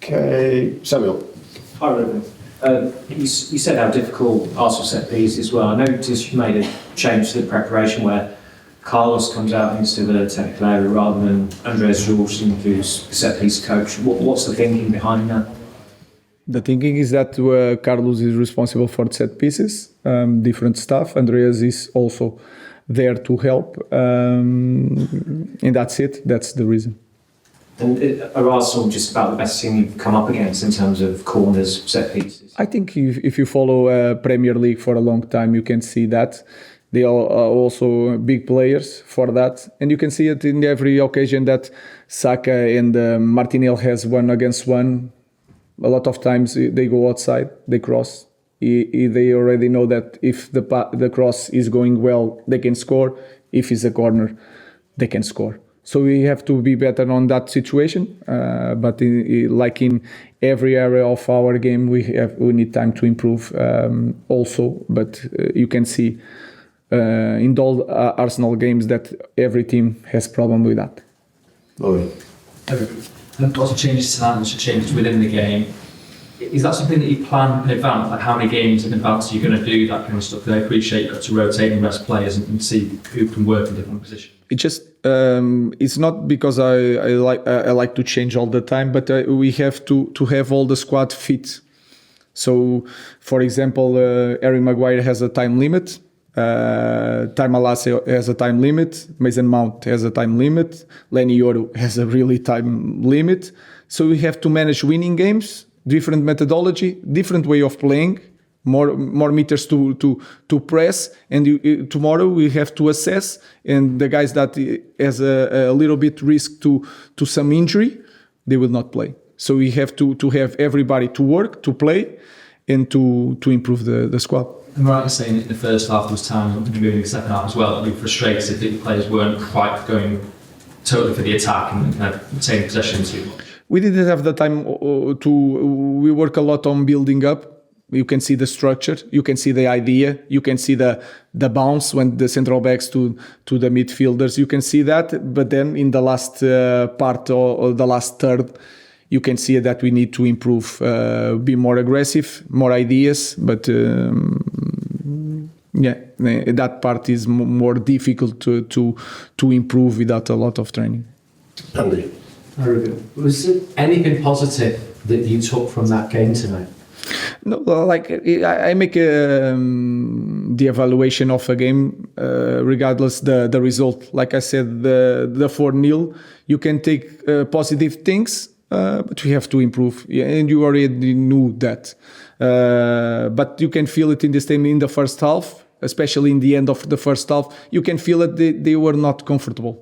Okay, Samuel. Hi, Ruben. You said how difficult Arsenal set pieces were. I noticed you made a change to the preparation where Carlos comes out instead of a technical area rather than Andreas Jorgensen, who's the set piece coach. What's the thinking behind that? The thinking is that Carlos is responsible for set pieces, different stuff. Andreas is also there to help, and that's it. That's the reason. And are Arsenal just about the best team you've come up against in terms of corners, set pieces? I think if you follow Premier League for a long time, you can see that. They are also big players for that. And you can see it in every occasion that Saka and Martinelli has 1-against-1. A lot of times they go outside, they cross. They already know that if the cross is going well, they can score. If it's a corner, they can score. So we have to be better on that situation. But like in every area of our game, we need time to improve also. But you can see in all Arsenal games that every team has problem with that. Lots of changes to that, lots of changes within the game. Is that something that you plan in advance? Like how many games in advance are you going to do that kind of stuff? Because I appreciate you've got to rotate and rest players and see who can work in different positions. It just it's not because I like to change all the time, but we have to have all the squad fit. So, for example, Harry Maguire has a time limit. Time Alasse has a time limit. Mason Mount has a time limit. Lenny Yoro has a really time limit. So we have to manage winning games, different methodology, different way of playing, more meters to press. And tomorrow we have to assess. And the guys that has a little bit risk to some injury, they will not play. So we have to have everybody to work, to play, and to improve the squad. I'm right in saying that in the first half there was times, maybe in the second half as well, that we were frustrated that the players weren't quite going totally for the attack and kind of taking possession too much. We didn't have the time we work a lot on building up. You can see the structure, you can see the idea, you can see the bounce when the central backs to the midfielders, you can see that. But then in the last part or the last third, you can see that we need to improve, be more aggressive, more ideas. But that part is more difficult to improve without a lot of training. Andy. Was there anything positive that you took from that game tonight? No, like I make the evaluation of a game regardless the result. Like I said, the 4-0, you can take positive things, but we have to improve. Yeah, and you already knew that. But you can feel it in this team in the first half, especially in the end of the first half. You can feel it, they were not comfortable.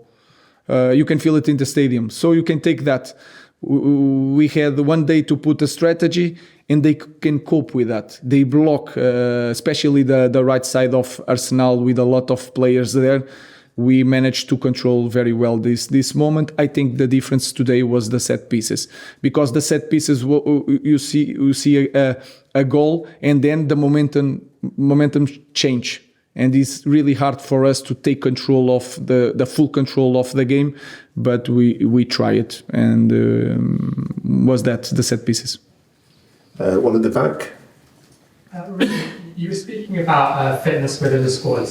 You can feel it in the stadium. So you can take that. We had one day to put a strategy and they can cope with that. They block, especially the right side of Arsenal with a lot of players there. We managed to control very well this moment. I think the difference today was the set pieces, because the set pieces you see a goal and then the momentum change. And it's really hard for us to take control of the full control of the game, but we try it, and was that the set pieces. One at the back. You were speaking about fitness within the squad.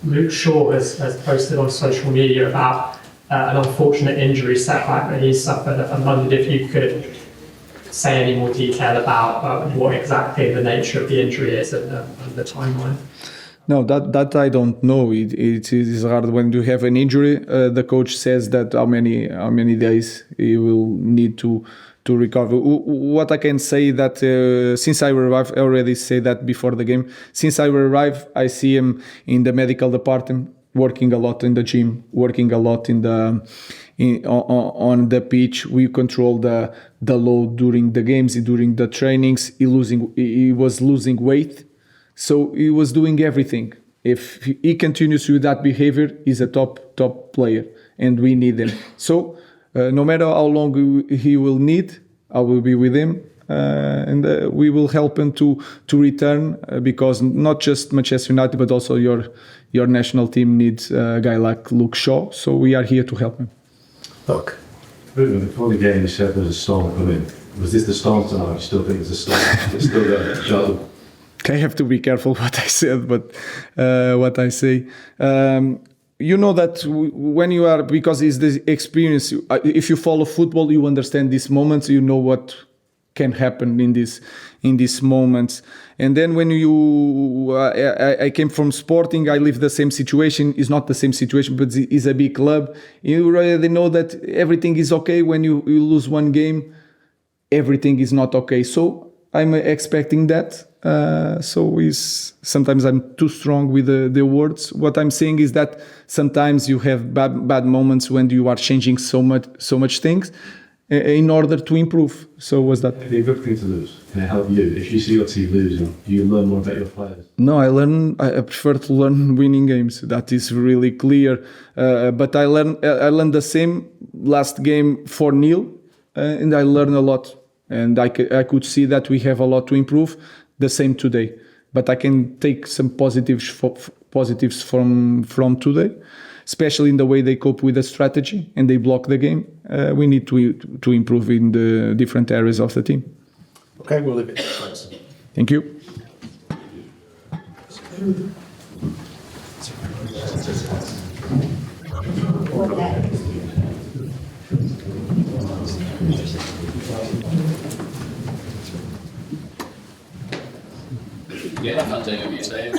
Luke Shaw has posted on social media about an unfortunate injury setback that he suffered. I wondered if you could say any more detail about what exactly the nature of the injury is and the timeline. No, that I don't know. It is hard when you have an injury. The coach says that how many days he will need to recover. What I can say that since I arrived, I already say that before the game. Since I arrived, I see him in the medical department, working a lot in the gym, working a lot on the pitch. We control the load during the games, during the trainings. He was losing weight. So he was doing everything. If he continues with that behavior, he's a top player, and we need him. So no matter how long he will need, I will be with him, and we will help him to return, because not just Manchester United, but also your national team needs a guy like Luke Shaw. So we are here to help him. Look. Before the game, you said there's a storm coming. Was this the start tonight? You still think it's a start? It's still a show. I have to be careful what I said, but what I say. You know that when you are, because it's the experience, if you follow football, you understand these moments, you know what can happen in these moments. And then when I came from Sporting, I live the same situation. It's not the same situation, but it's a big club. You already know that everything is okay. When you lose one game, everything is not okay. So I'm expecting that. Sometimes I'm too strong with the words. What I'm saying is that sometimes you have bad moments when you are changing so much things in order to improve. So was that? It'd be a good thing to lose. Can it help you? If you see your team losing, do you learn more about your players? No, I prefer to learn winning games. That is really clear. But I learned the same last game 4-0, and I learned a lot. And I could see that we have a lot to improve. The same today, but I can take some positives from today, especially in the way they cope with the strategy and they block the game. We need to improve in the different areas of the team. Okay, we'll leave it. Thanks. Thank you. Yeah, I can't take what you're saying.